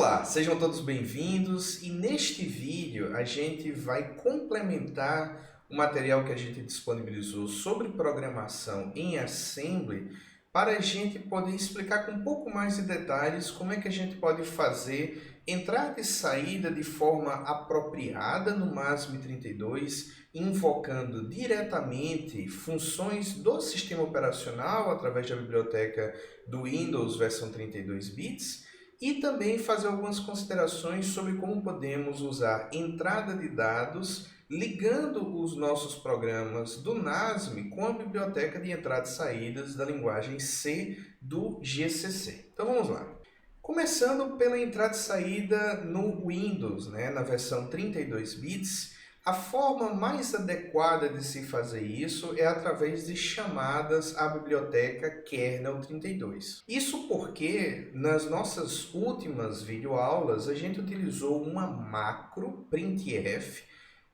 Olá, sejam todos bem-vindos e neste vídeo a gente vai complementar o material que a gente disponibilizou sobre programação em Assembly para a gente poder explicar com um pouco mais de detalhes como é que a gente pode fazer entrada e saída de forma apropriada no MASM32, invocando diretamente funções do sistema operacional através da biblioteca do Windows versão 32 bits, e também fazer algumas considerações sobre como podemos usar entrada de dados ligando os nossos programas do NASM com a biblioteca de entradas e saídas da linguagem C do GCC. Então vamos lá. Começando pela entrada e saída no Windows, na versão 32 bits, a forma mais adequada de se fazer isso é através de chamadas à biblioteca kernel 32. Isso porque nas nossas últimas videoaulas a gente utilizou uma macro printf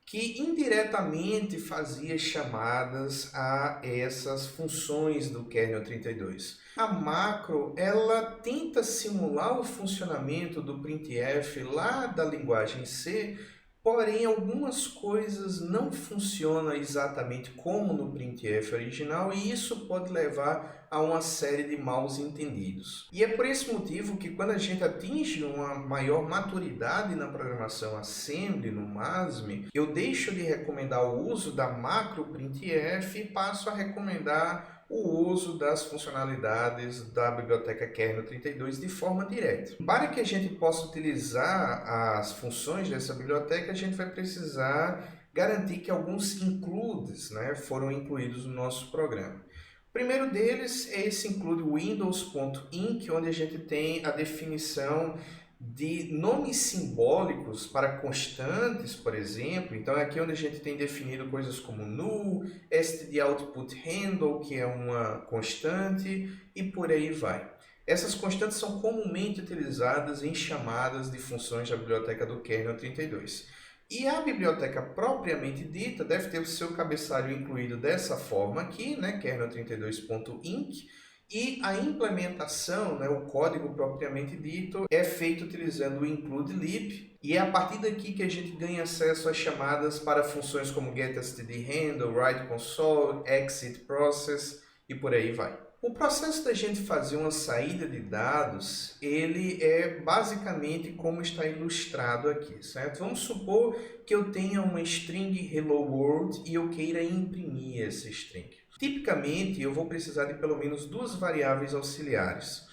que indiretamente fazia chamadas a essas funções do kernel 32. A macro, ela tenta simular o funcionamento do printf lá da linguagem C, porém algumas coisas não funcionam exatamente como no printf original e isso pode levar a uma série de maus entendidos. E é por esse motivo que quando a gente atinge uma maior maturidade na programação Assembly, no MASM, eu deixo de recomendar o uso da macro printf e passo a recomendar o uso das funcionalidades da biblioteca kernel 32 de forma direta. Para que a gente possa utilizar as funções dessa biblioteca, a gente vai precisar garantir que alguns includes foram incluídos no nosso programa. O primeiro deles é esse include windows.inc, onde a gente tem a definição de nomes simbólicos para constantes, por exemplo. Então é aqui onde a gente tem definido coisas como null, stdoutputHandle, que é uma constante, e por aí vai. Essas constantes são comumente utilizadas em chamadas de funções da biblioteca do kernel 32. E a biblioteca propriamente dita deve ter o seu cabeçalho incluído dessa forma aqui, kernel32.inc, e a implementação, o código propriamente dito, é feito utilizando o include_lib, e é a partir daqui que a gente ganha acesso às chamadas para funções como getStdHandle, writeConsole, exitProcess e por aí vai. O processo da gente fazer uma saída de dados, ele é basicamente como está ilustrado aqui, certo? Vamos supor que eu tenha uma string hello world e eu queira imprimir essa string. Tipicamente, eu vou precisar de pelo menos duas variáveis auxiliares.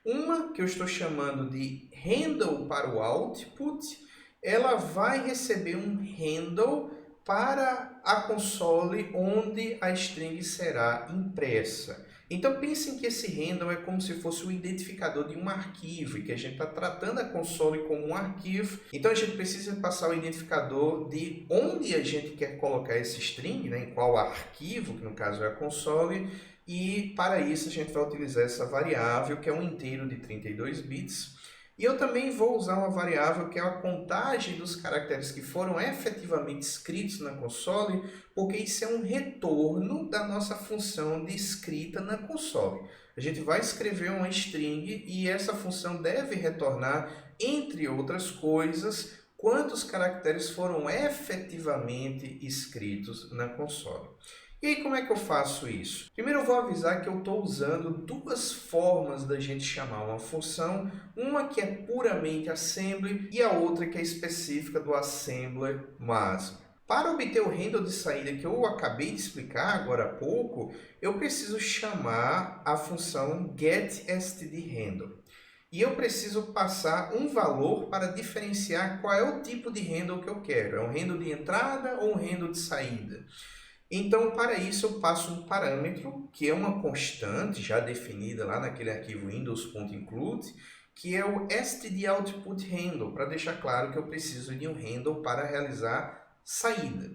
Uma que eu estou chamando de handle para o output, ela vai receber um handle para a console onde a string será impressa. Então pensem que esse handle é como se fosse o identificador de um arquivo e que a gente está tratando a console como um arquivo. Então a gente precisa passar o identificador de onde a gente quer colocar esse string, em qual arquivo, que no caso é a console, e para isso a gente vai utilizar essa variável que é um inteiro de 32 bits. E eu também vou usar uma variável que é a contagem dos caracteres que foram efetivamente escritos na console, porque isso é um retorno da nossa função de escrita na console. A gente vai escrever uma string e essa função deve retornar, entre outras coisas, quantos caracteres foram efetivamente escritos na console. E aí, como é que eu faço isso? Primeiro eu vou avisar que eu estou usando duas formas da gente chamar uma função, uma que é puramente assembly e a outra que é específica do assembler MASM. Para obter o handle de saída que eu acabei de explicar agora há pouco, eu preciso chamar a função getStdHandle. E eu preciso passar um valor para diferenciar qual é o tipo de handle que eu quero. É um handle de entrada ou um handle de saída? Então, para isso, eu passo um parâmetro, que é uma constante já definida lá naquele arquivo windows.include, que é o stdoutputHandle, para deixar claro que eu preciso de um handle para realizar saída.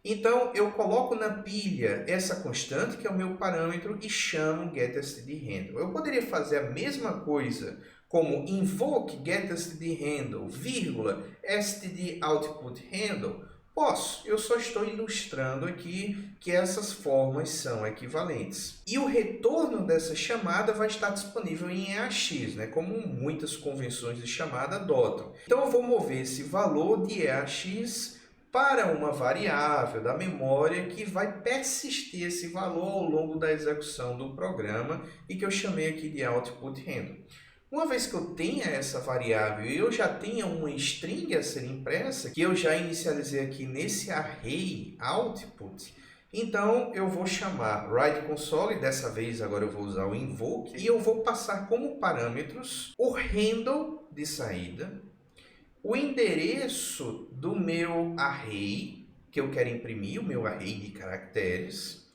Então, eu coloco na pilha essa constante, que é o meu parâmetro, e chamo getStdHandle. Eu poderia fazer a mesma coisa como invoke getStdHandle, stdoutputHandle. Posso, eu só estou ilustrando aqui que essas formas são equivalentes. E o retorno dessa chamada vai estar disponível em EAX, né, como muitas convenções de chamada adotam. Então eu vou mover esse valor de EAX para uma variável da memória que vai persistir esse valor ao longo da execução do programa e que eu chamei aqui de output handle. Uma vez que eu tenha essa variável e eu já tenha uma string a ser impressa, que eu já inicializei aqui nesse array output, então eu vou chamar writeConsole, dessa vez agora eu vou usar o invoke, e eu vou passar como parâmetros o handle de saída, o endereço do meu array, que eu quero imprimir, o meu array de caracteres,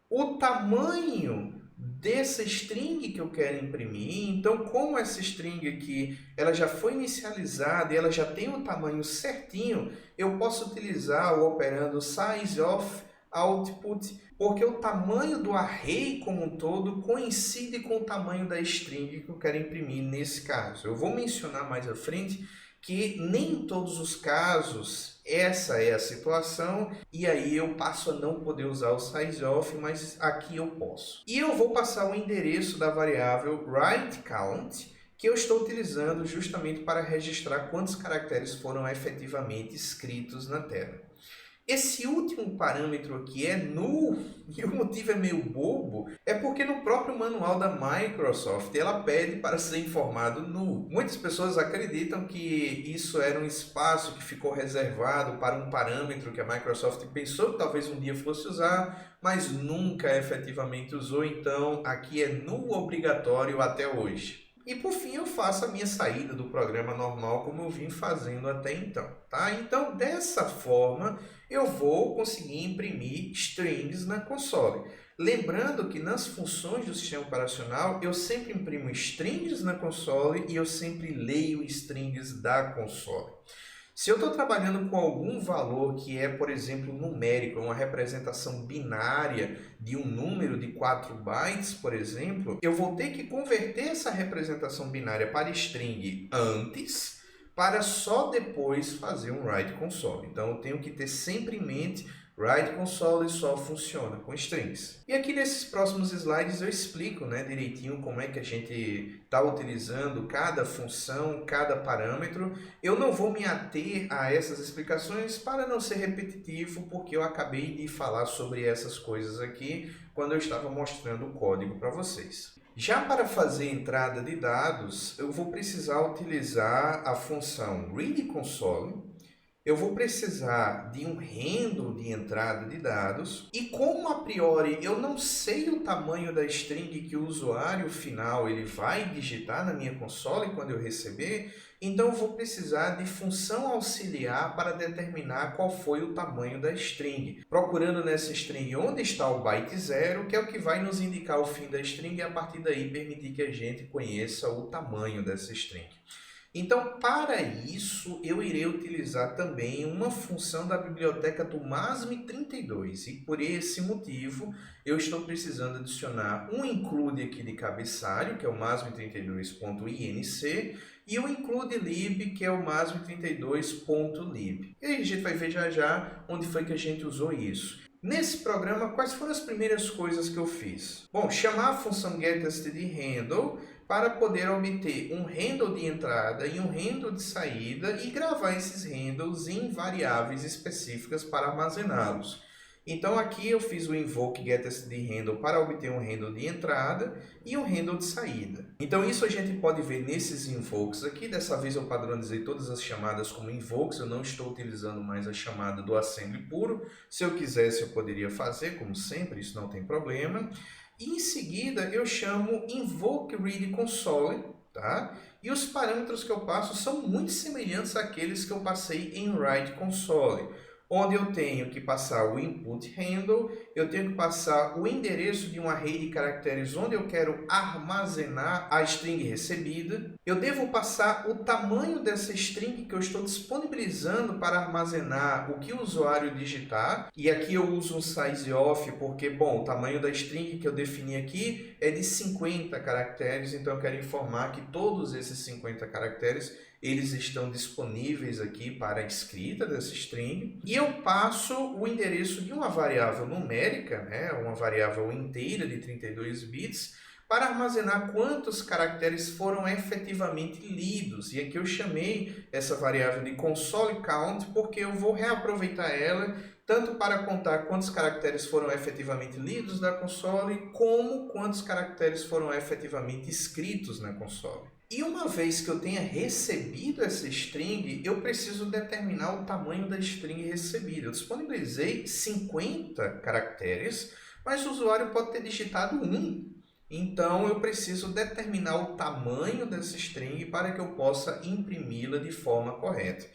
o tamanho dessa string que eu quero imprimir. Então, como essa string aqui ela já foi inicializada e ela já tem o tamanho certinho, eu posso utilizar o operando sizeOfOutput, porque o tamanho do array como um todo coincide com o tamanho da string que eu quero imprimir nesse caso. Eu vou mencionar mais à frente que nem em todos os casos essa é a situação, e aí eu passo a não poder usar o sizeOf, mas aqui eu posso. E eu vou passar o endereço da variável writeCount, que eu estou utilizando justamente para registrar quantos caracteres foram efetivamente escritos na tela. Esse último parâmetro aqui é null, e o motivo é meio bobo, é porque no próprio manual da Microsoft ela pede para ser informado null. Muitas pessoas acreditam que isso era um espaço que ficou reservado para um parâmetro que a Microsoft pensou que talvez um dia fosse usar, mas nunca efetivamente usou, então aqui é null obrigatório até hoje. E por fim eu faço a minha saída do programa normal como eu vim fazendo até então, tá? Então dessa forma eu vou conseguir imprimir strings na console. Lembrando que nas funções do sistema operacional eu sempre imprimo strings na console e eu sempre leio strings da console. Se eu estou trabalhando com algum valor que é, por exemplo, numérico, uma representação binária de um número de 4 bytes, por exemplo, eu vou ter que converter essa representação binária para string antes, para só depois fazer um writeConsole. Então eu tenho que ter sempre em mente writeConsole só funciona com strings. E aqui nesses próximos slides eu explico, direitinho como é que a gente está utilizando cada função, cada parâmetro. Eu não vou me ater a essas explicações para não ser repetitivo, porque eu acabei de falar sobre essas coisas aqui quando eu estava mostrando o código para vocês. Já para fazer entrada de dados, eu vou precisar utilizar a função readConsole. Eu vou precisar de um handle de entrada de dados e como a priori eu não sei o tamanho da string que o usuário final ele vai digitar na minha console quando eu receber, então eu vou precisar de função auxiliar para determinar qual foi o tamanho da string. Procurando nessa string onde está o byte 0, que é o que vai nos indicar o fim da string e a partir daí permitir que a gente conheça o tamanho dessa string. Então, para isso, eu irei utilizar também uma função da biblioteca do MASM32 e por esse motivo eu estou precisando adicionar um include aqui de cabeçalho, que é o masm32.inc, e o include_lib, que é o masm32.lib. E aí a gente vai ver já já onde foi que a gente usou isso. Nesse programa, quais foram as primeiras coisas que eu fiz? Bom, chamar a função getStdHandle para poder obter um handle de entrada e um handle de saída e gravar esses handles em variáveis específicas para armazená-los. Então aqui eu fiz o invoke getStdHandle para obter um handle de entrada e um handle de saída. Então isso a gente pode ver nesses invokes aqui. Dessa vez eu padronizei todas as chamadas como invokes, eu não estou utilizando mais a chamada do assembly puro. Se eu quisesse eu poderia fazer, como sempre, isso não tem problema. E em seguida eu chamo invoke readConsole, tá? E os parâmetros que eu passo são muito semelhantes àqueles que eu passei em writeConsole, onde eu tenho que passar o input handle, eu tenho que passar o endereço de um array de caracteres onde eu quero armazenar a string recebida, eu devo passar o tamanho dessa string que eu estou disponibilizando para armazenar o que o usuário digitar, e aqui eu uso um sizeOf porque, bom, o tamanho da string que eu defini aqui é de 50 caracteres, então eu quero informar que todos esses 50 caracteres eles estão disponíveis aqui para a escrita dessa string, e eu passo o endereço de uma variável numérica, né, uma variável inteira de 32 bits, para armazenar quantos caracteres foram efetivamente lidos. E aqui eu chamei essa variável de console count, porque eu vou reaproveitar ela tanto para contar quantos caracteres foram efetivamente lidos da console, como quantos caracteres foram efetivamente escritos na console. E uma vez que eu tenha recebido essa string, eu preciso determinar o tamanho da string recebida. Eu disponibilizei 50 caracteres, mas o usuário pode ter digitado 1. Então, eu preciso determinar o tamanho dessa string para que eu possa imprimi-la de forma correta.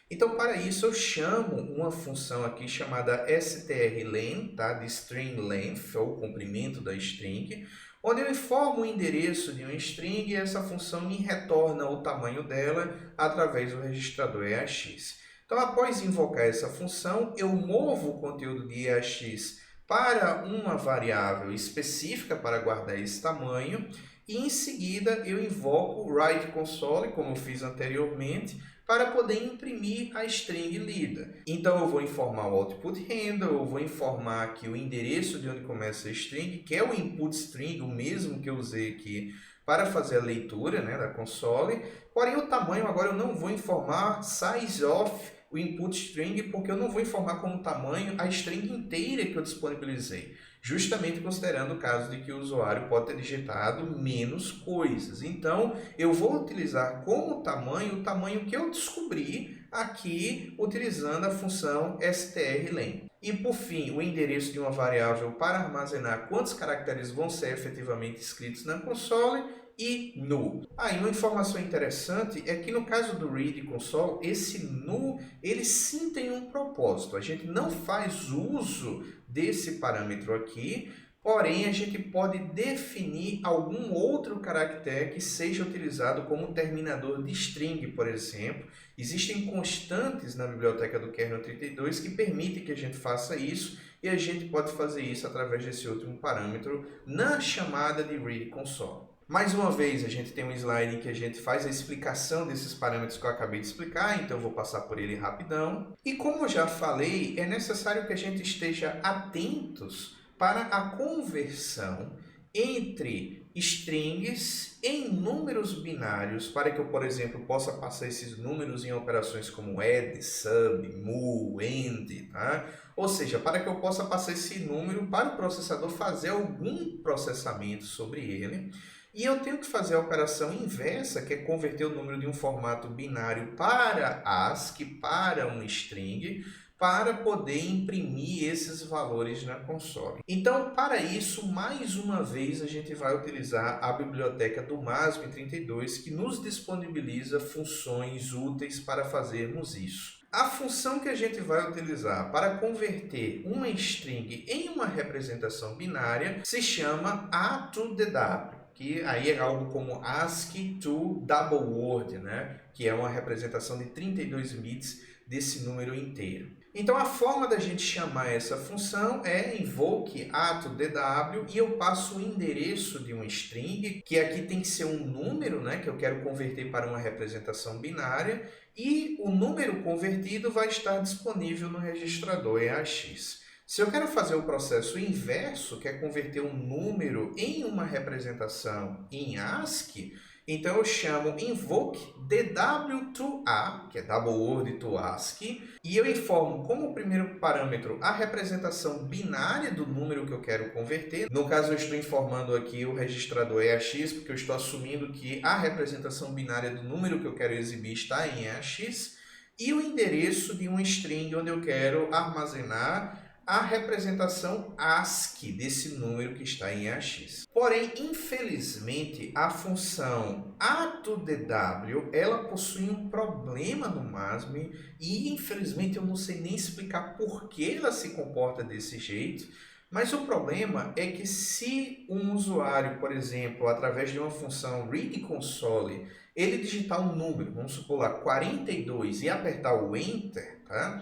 Então, para isso, eu chamo uma função aqui chamada strlen, tá? De string length, ou comprimento da string, onde eu informo o endereço de uma string e essa função me retorna o tamanho dela através do registrador EAX. Então, após invocar essa função, eu movo o conteúdo de EAX para uma variável específica para guardar esse tamanho e em seguida eu invoco o write_console, como eu fiz anteriormente, para poder imprimir a string lida. Então eu vou informar o output handle, eu vou informar aqui o endereço de onde começa a string, que é o input string, o mesmo que eu usei aqui para fazer a leitura, né, da console. Porém o tamanho agora eu não vou informar size of o input string, porque eu não vou informar como tamanho a string inteira que eu disponibilizei, justamente considerando o caso de que o usuário pode ter digitado menos coisas. Então, eu vou utilizar como tamanho o tamanho que eu descobri aqui utilizando a função strlen. E, por fim, o endereço de uma variável para armazenar quantos caracteres vão ser efetivamente escritos na console e null. E uma informação interessante é que no caso do read console, esse null ele sim tem um propósito. A gente não faz uso desse parâmetro aqui, porém a gente pode definir algum outro caractere que seja utilizado como terminador de string, por exemplo. Existem constantes na biblioteca do kernel 32 que permitem que a gente faça isso, e a gente pode fazer isso através desse último parâmetro na chamada de read console. Mais uma vez, a gente tem um slide em que a gente faz a explicação desses parâmetros que eu acabei de explicar, então eu vou passar por ele rapidão. E como eu já falei, é necessário que a gente esteja atentos para a conversão entre strings em números binários, para que eu, por exemplo, possa passar esses números em operações como add, sub, move, end, tá? Ou seja, para que eu possa passar esse número para o processador fazer algum processamento sobre ele. E eu tenho que fazer a operação inversa, que é converter o número de um formato binário para ASCII, para um string, para poder imprimir esses valores na console. Então, para isso, mais uma vez, a gente vai utilizar a biblioteca do MASP32, que nos disponibiliza funções úteis para fazermos isso. A função que a gente vai utilizar para converter uma string em uma representação binária se chama A2DW. Que aí é algo como ASCII to Double Word, né? Que é uma representação de 32 bits desse número inteiro. Então a forma da gente chamar essa função é invoke A2DW e eu passo o endereço de uma string, que aqui tem que ser um número, né? Que eu quero converter para uma representação binária, e o número convertido vai estar disponível no registrador EAX. Se eu quero fazer o processo inverso, que é converter um número em uma representação em ASCII, então eu chamo invoke dw_to_a, que é double word to ASCII, e eu informo como primeiro parâmetro a representação binária do número que eu quero converter. No caso, eu estou informando aqui o registrador EAX, porque eu estou assumindo que a representação binária do número que eu quero exibir está em EAX, e o endereço de uma string onde eu quero armazenar a representação ASCII desse número que está em EAX. Porém, infelizmente, a função A2DW, ela possui um problema no MASM e, infelizmente, eu não sei nem explicar por que ela se comporta desse jeito, mas o problema é que se um usuário, por exemplo, através de uma função read_console, ele digitar um número, vamos supor lá, 42, e apertar o Enter, tá?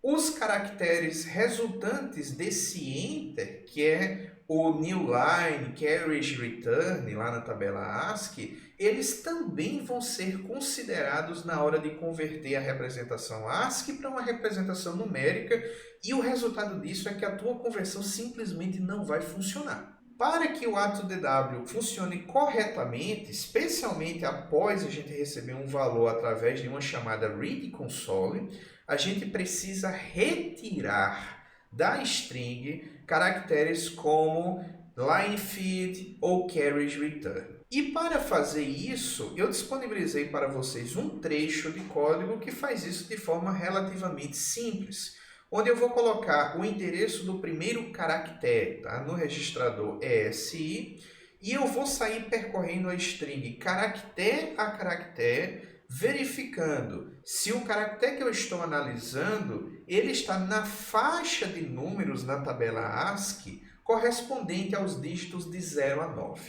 Os caracteres resultantes desse Enter, que é o newline, carriage return, lá na tabela ASCII, eles também vão ser considerados na hora de converter a representação ASCII para uma representação numérica, e o resultado disso é que a tua conversão simplesmente não vai funcionar. Para que o ato DW funcione corretamente, especialmente após a gente receber um valor através de uma chamada read console, a gente precisa retirar da string caracteres como line feed ou carriage return. E para fazer isso, eu disponibilizei para vocês um trecho de código que faz isso de forma relativamente simples, onde eu vou colocar o endereço do primeiro caractere, tá, no registrador ESI, e eu vou sair percorrendo a string caractere a caractere, verificando se o caractere que eu estou analisando ele está na faixa de números na tabela ASCII correspondente aos dígitos de 0 a 9.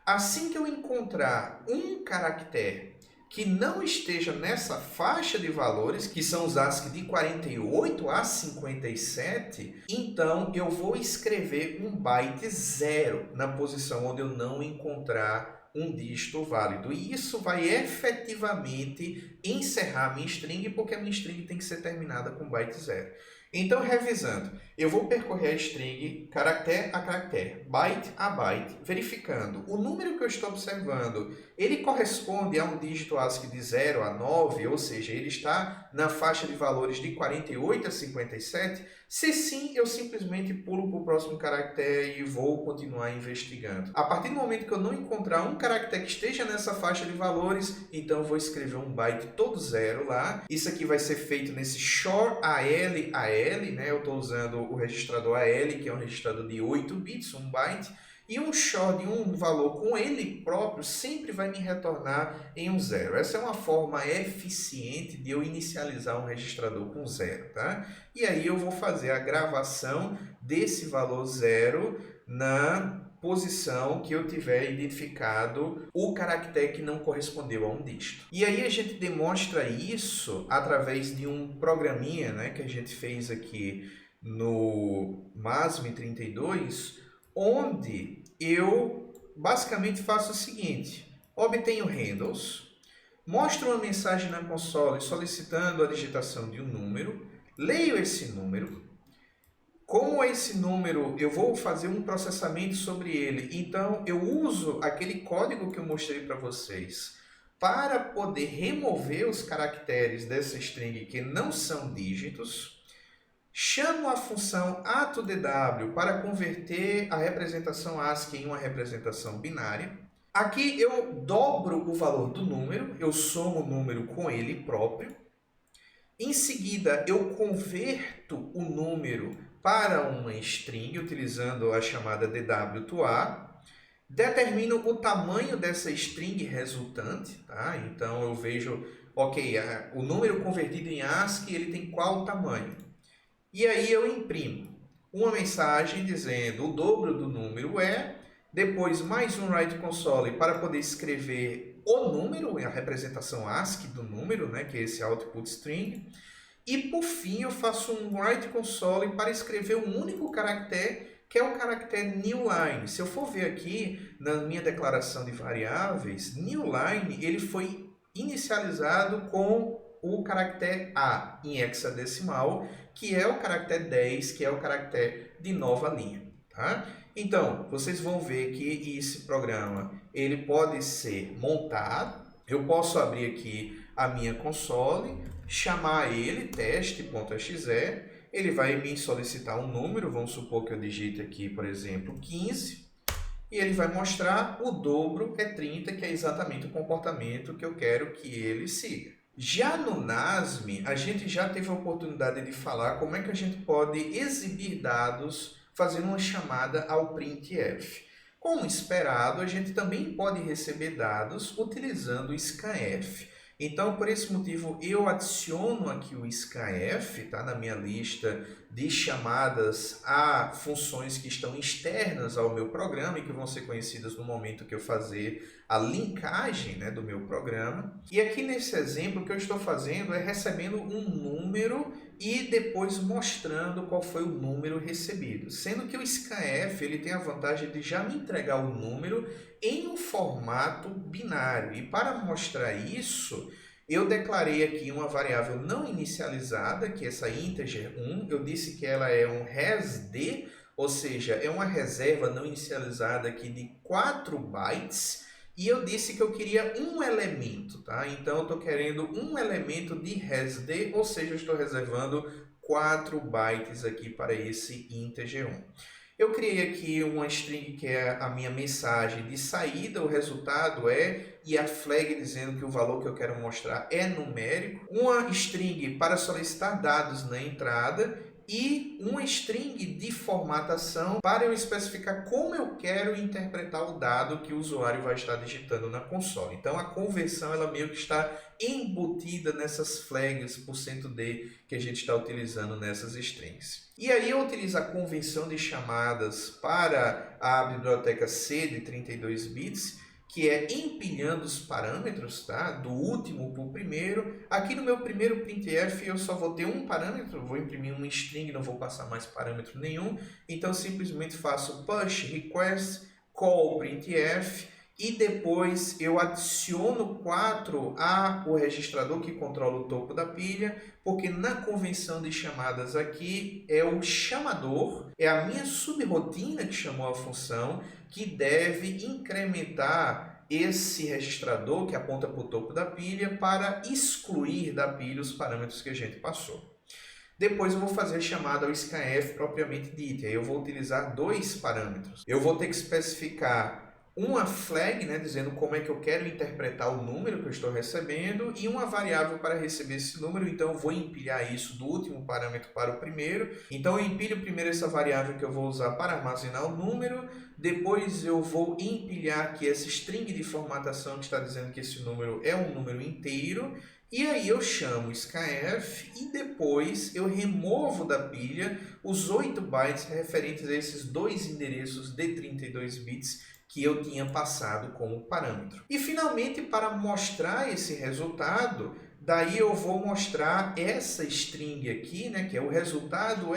Assim que eu encontrar um caractere que não esteja nessa faixa de valores, que são os ASCII de 48 a 57, então eu vou escrever um byte 0 na posição onde eu não encontrar um dígito válido. E isso vai efetivamente encerrar a minha string, porque a minha string tem que ser terminada com byte 0. Então, revisando, eu vou percorrer a string caractere a caractere, byte a byte, verificando o número que eu estou observando, ele corresponde a um dígito ASCII de 0 a 9, ou seja, ele está na faixa de valores de 48 a 57. Se sim, eu simplesmente pulo para o próximo caractere e vou continuar investigando. A partir do momento que eu não encontrar um caractere que esteja nessa faixa de valores, então eu vou escrever um byte todo 0 lá. Isso aqui vai ser feito nesse short AL, né? Eu estou usando o registrador AL, que é um registrador de 8 bits, um byte. E um short de um valor com ele próprio sempre vai me retornar em um 0. Essa é uma forma eficiente de eu inicializar um registrador com 0, tá? E aí eu vou fazer a gravação desse valor 0 na posição que eu tiver identificado o caractere que não correspondeu a um dígito. E aí a gente demonstra isso através de um programinha, né, que a gente fez aqui no MASM32, onde eu basicamente faço o seguinte: obtenho handles, mostro uma mensagem na console solicitando a digitação de um número, leio esse número. Como esse número, eu vou fazer um processamento sobre ele, então eu uso aquele código que eu mostrei para vocês para poder remover os caracteres dessa string que não são dígitos. Chamo a função AtoDW para converter a representação ASCII em uma representação binária. Aqui eu dobro o valor do número, eu somo o número com ele próprio. Em seguida, eu converto o número para uma string, utilizando a chamada DW2A. Determino o tamanho dessa string resultante, tá? Então eu vejo, ok, o número convertido em ASCII ele tem qual tamanho? E aí eu imprimo uma mensagem dizendo o dobro do número é, depois mais um write console para poder escrever o número, a representação ASCII do número, né, que é esse output string. E por fim eu faço um write console para escrever um único caractere, que é o caractere newline. Se eu for ver aqui na minha declaração de variáveis, newline ele foi inicializado com o caractere A em hexadecimal, que é o caractere 10, que é o caractere de nova linha, tá? Então, vocês vão ver que esse programa ele pode ser montado. Eu posso abrir aqui a minha console, chamar ele teste.exe, ele vai me solicitar um número, vamos supor que eu digite aqui, por exemplo, 15, e ele vai mostrar o dobro é 30, que é exatamente o comportamento que eu quero que ele siga. Já no NASM, a gente já teve a oportunidade de falar como é que a gente pode exibir dados fazendo uma chamada ao printf. Como esperado, a gente também pode receber dados utilizando o scanf. Então, por esse motivo, eu adiciono aqui o scanf, tá, na minha lista de chamadas a funções que estão externas ao meu programa e que vão ser conhecidas no momento que eu fazer a linkagem, né, do meu programa. E aqui nesse exemplo, o que eu estou fazendo é recebendo um número e depois mostrando qual foi o número recebido. Sendo que o scanf ele tem a vantagem de já me entregar o número em um formato binário. E para mostrar isso, eu declarei aqui uma variável não inicializada, que é essa integer 1. Eu disse que ela é um resd, ou seja, é uma reserva não inicializada aqui de 4 bytes. E eu disse que eu queria um elemento, tá? Então, eu estou querendo um elemento de resd, ou seja, eu estou reservando 4 bytes aqui para esse integer 1. Eu criei aqui uma string que é a minha mensagem de saída, o resultado é, e a flag dizendo que o valor que eu quero mostrar é numérico. Uma string para solicitar dados na entrada e uma string de formatação para eu especificar como eu quero interpretar o dado que o usuário vai estar digitando na console. Então, a conversão ela meio que está embutida nessas flags %d que a gente está utilizando nessas strings. E aí eu utilizo a convenção de chamadas para a biblioteca C de 32 bits, que é empilhando os parâmetros, tá? Do último para o primeiro. Aqui no meu primeiro printf eu só vou ter um parâmetro, vou imprimir uma string, não vou passar mais parâmetro nenhum. Então simplesmente faço push request call printf e depois eu adiciono 4 ao registrador que controla o topo da pilha, porque na convenção de chamadas aqui é o chamador, é a minha subrotina que chamou a função, que deve incrementar esse registrador que aponta para o topo da pilha para excluir da pilha os parâmetros que a gente passou. Depois eu vou fazer a chamada ao scanf propriamente dita, aí eu vou utilizar 2 parâmetros. Eu vou ter que especificar uma flag, né, dizendo como é que eu quero interpretar o número que eu estou recebendo e uma variável para receber esse número, então eu vou empilhar isso do último parâmetro para o primeiro. Então eu empilho primeiro essa variável que eu vou usar para armazenar o número, depois eu vou empilhar aqui essa string de formatação que está dizendo que esse número é um número inteiro, e aí eu chamo scanf e depois eu removo da pilha os 8 bytes referentes a esses 2 endereços de 32 bits que eu tinha passado como parâmetro. E finalmente, para mostrar esse resultado, daí eu vou mostrar essa string aqui, né, que é o resultado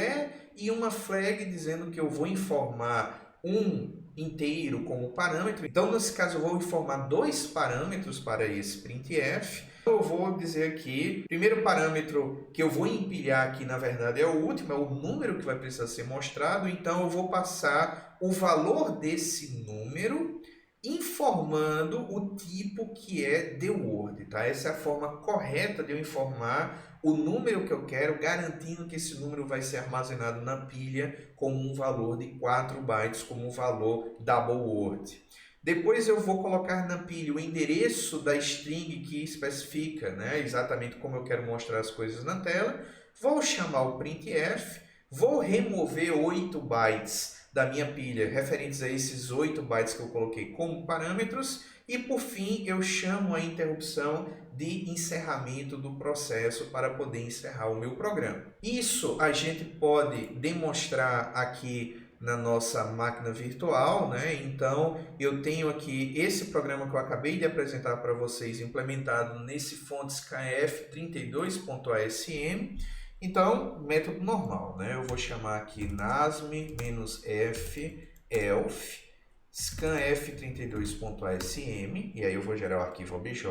e uma flag dizendo que eu vou informar um inteiro como parâmetro. Então, nesse caso, eu vou informar 2 parâmetros para esse printf. Eu vou dizer aqui, primeiro parâmetro que eu vou empilhar aqui, na verdade, é o último, é o número que vai precisar ser mostrado. Então, eu vou passar o valor desse número, informando o tipo que é the word, tá? Essa é a forma correta de eu informar o número que eu quero, garantindo que esse número vai ser armazenado na pilha com um valor de 4 bytes como um valor double word. Depois eu vou colocar na pilha o endereço da string que especifica, né, exatamente como eu quero mostrar as coisas na tela. Vou chamar o printf, vou remover 8 bytes da minha pilha referentes a esses 8 bytes que eu coloquei como parâmetros. E por fim eu chamo a interrupção de encerramento do processo para poder encerrar o meu programa. Isso a gente pode demonstrar aqui na nossa máquina virtual, né? Então eu tenho aqui esse programa que eu acabei de apresentar para vocês implementado nesse fonte scanf32.asm. Então, método normal, né? Eu vou chamar aqui nasm-f elf scanf32.asm e aí eu vou gerar o arquivo obj.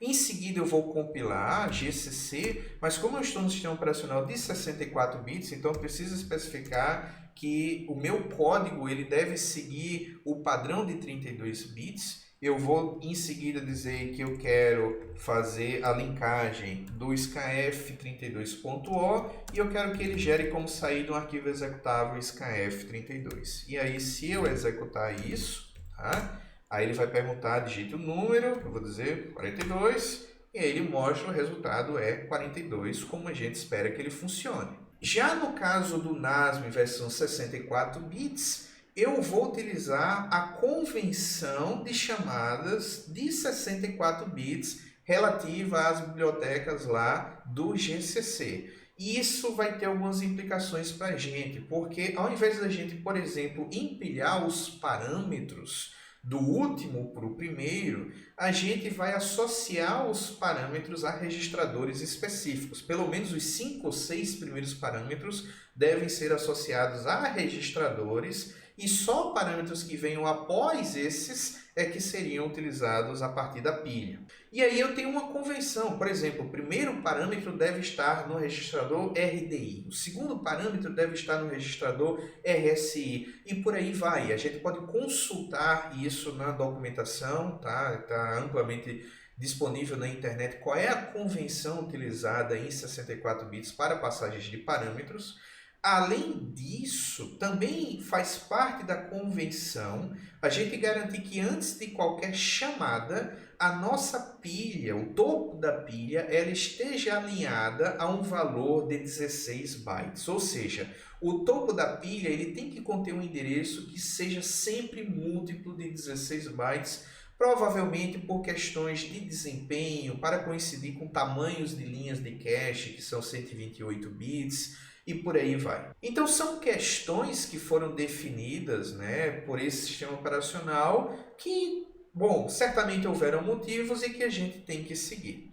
Em seguida eu vou compilar gcc, mas como eu estou no sistema operacional de 64 bits, então eu preciso especificar que o meu código ele deve seguir o padrão de 32 bits. Eu vou em seguida dizer que eu quero fazer a linkagem do scanf32.o e eu quero que ele gere como saída um arquivo executável scanf32. E aí, se eu executar isso, tá? Aí ele vai perguntar, digite o número, eu vou dizer 42, e aí ele mostra o resultado é 42, como a gente espera que ele funcione. Já no caso do NASM versão 64 bits, eu vou utilizar a convenção de chamadas de 64 bits relativa às bibliotecas lá do GCC. E isso vai ter algumas implicações para a gente, porque ao invés da gente, por exemplo, empilhar os parâmetros do último para o primeiro, a gente vai associar os parâmetros a registradores específicos. Pelo menos os 5 ou 6 primeiros parâmetros devem ser associados a registradores e só parâmetros que venham após esses é que seriam utilizados a partir da pilha. E aí eu tenho uma convenção, por exemplo, o primeiro parâmetro deve estar no registrador RDI, o segundo parâmetro deve estar no registrador RSI e por aí vai. A gente pode consultar isso na documentação, tá? Está amplamente disponível na internet qual é a convenção utilizada em 64 bits para passagens de parâmetros. Além disso, também faz parte da convenção a gente garantir que antes de qualquer chamada, a nossa pilha, o topo da pilha, ela esteja alinhada a um valor de 16 bytes. Ou seja, o topo da pilha ele tem que conter um endereço que seja sempre múltiplo de 16 bytes, provavelmente por questões de desempenho, para coincidir com tamanhos de linhas de cache, que são 128 bits, e por aí vai. Então são questões que foram definidas, né, por esse sistema operacional que, bom, certamente houveram motivos e que a gente tem que seguir.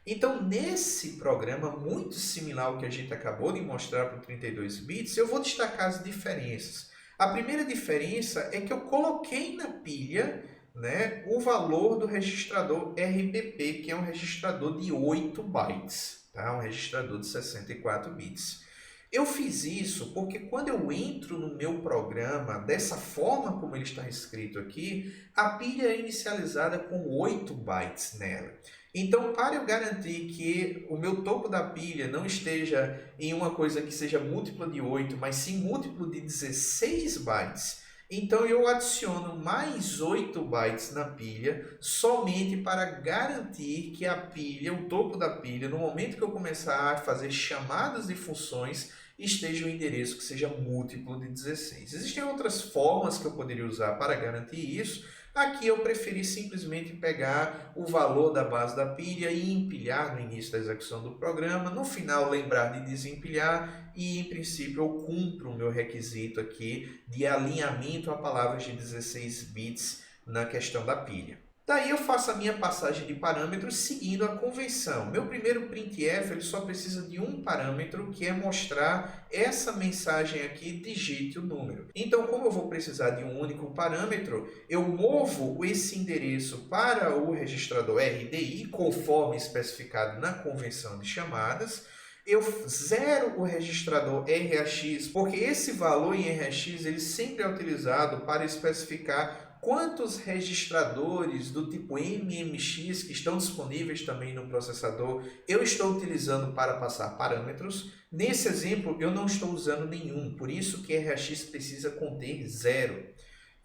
Então nesse programa muito similar ao que a gente acabou de mostrar para o 32 bits, eu vou destacar as diferenças. A primeira diferença é que eu coloquei na pilha, né, o valor do registrador RBP, que é um registrador de 8 bytes, tá? Um registrador de 64 bits. Eu fiz isso porque quando eu entro no meu programa, dessa forma como ele está escrito aqui, a pilha é inicializada com 8 bytes nela. Então, para eu garantir que o meu topo da pilha não esteja em uma coisa que seja múltipla de 8, mas sim múltiplo de 16 bytes, então eu adiciono mais 8 bytes na pilha somente para garantir que a pilha, o topo da pilha, no momento que eu começar a fazer chamadas de funções, esteja um endereço que seja múltiplo de 16. Existem outras formas que eu poderia usar para garantir isso. Aqui eu preferi simplesmente pegar o valor da base da pilha e empilhar no início da execução do programa. No final, lembrar de desempilhar e, em princípio, eu cumpro o meu requisito aqui de alinhamento a palavras de 16 bits na questão da pilha. Daí eu faço a minha passagem de parâmetros seguindo a convenção. Meu primeiro printf ele só precisa de um parâmetro, que é mostrar essa mensagem aqui, digite o número. Então, como eu vou precisar de um único parâmetro, eu movo esse endereço para o registrador RDI, conforme especificado na convenção de chamadas. Eu zero o registrador RAX, porque esse valor em RAX ele sempre é utilizado para especificar quantos registradores do tipo MMX que estão disponíveis também no processador eu estou utilizando para passar parâmetros. Nesse exemplo eu não estou usando nenhum, por isso que RAX precisa conter 0.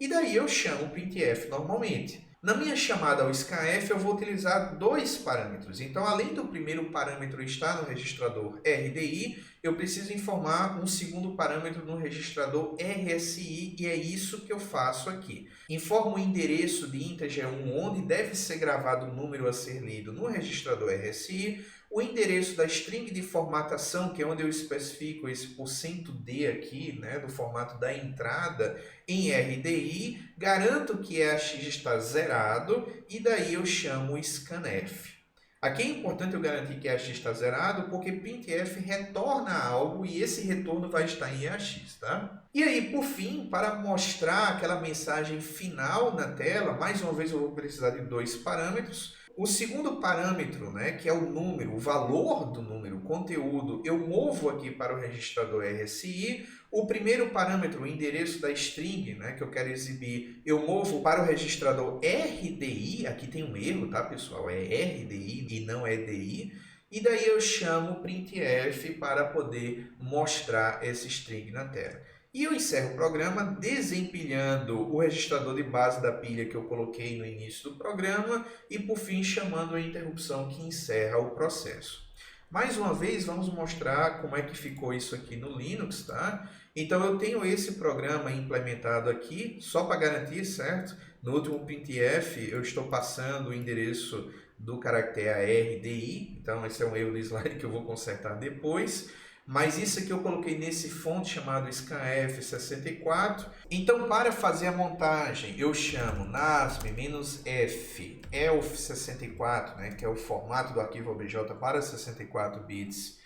E daí eu chamo o printf normalmente. Na minha chamada ao scanf eu vou utilizar dois parâmetros. Então, além do primeiro parâmetro estar no registrador RDI, eu preciso informar um segundo parâmetro no registrador RSI e é isso que eu faço aqui. Informo o endereço de integer1 onde deve ser gravado o número a ser lido no registrador RSI, o endereço da string de formatação, que é onde eu especifico esse %D aqui, né, do formato da entrada em RDI, garanto que EAX está zerado e daí eu chamo o scanf. Aqui é importante eu garantir que EAX está zerado porque printf retorna algo e esse retorno vai estar em EAX, tá? E aí, por fim, para mostrar aquela mensagem final na tela, mais uma vez eu vou precisar de dois parâmetros. O segundo parâmetro, né, que é o número, o valor do número, o conteúdo, eu movo aqui para o registrador RSI. O primeiro parâmetro, o endereço da string, né, que eu quero exibir, eu movo para o registrador RDI. Aqui tem um erro, tá, pessoal? É RDI e não é DI. E daí eu chamo printf para poder mostrar essa string na tela. E eu encerro o programa desempilhando o registrador de base da pilha que eu coloquei no início do programa e, por fim, chamando a interrupção que encerra o processo. Mais uma vez, vamos mostrar como é que ficou isso aqui no Linux, tá? Então, eu tenho esse programa implementado aqui, só para garantir, certo? No último printf, eu estou passando o endereço do caractere ARDI, então esse é um erro de slide que eu vou consertar depois. Mas isso aqui eu coloquei nesse fonte chamado scanf64. Então, para fazer a montagem, eu chamo nasm-f elf64, né, que é o formato do arquivo OBJ para 64 bits,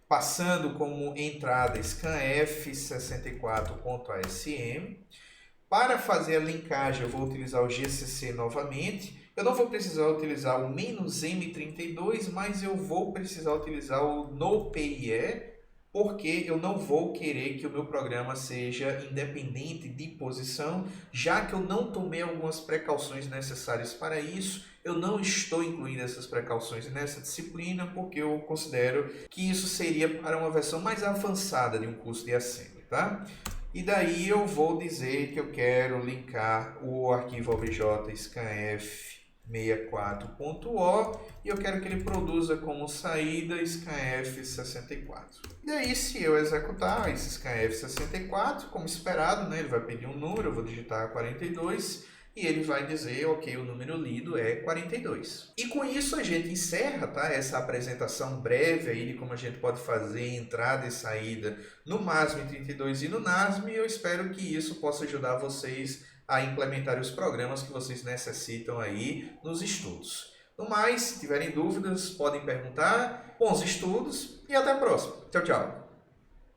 passando como entrada scanf64.asm. Para fazer a linkagem, eu vou utilizar o GCC novamente. Eu não vou precisar utilizar o "-m32", mas eu vou precisar utilizar o NoPIE, porque eu não vou querer que o meu programa seja independente de posição, já que eu não tomei algumas precauções necessárias para isso. Eu não estou incluindo essas precauções nessa disciplina, porque eu considero que isso seria para uma versão mais avançada de um curso de Assembly, tá? E daí eu vou dizer que eu quero linkar o arquivo OBJ scanf64.o e eu quero que ele produza como saída scanf64. E aí, se eu executar esse scanf64, como esperado, né, ele vai pedir um número, eu vou digitar 42 e ele vai dizer, ok, o número lido é 42. E com isso a gente encerra, tá, essa apresentação breve aí de como a gente pode fazer entrada e saída no MASM32 e no NASM, e eu espero que isso possa ajudar vocês a implementar os programas que vocês necessitam aí nos estudos. No mais, se tiverem dúvidas, podem perguntar. Bons estudos e até a próxima. Tchau, tchau.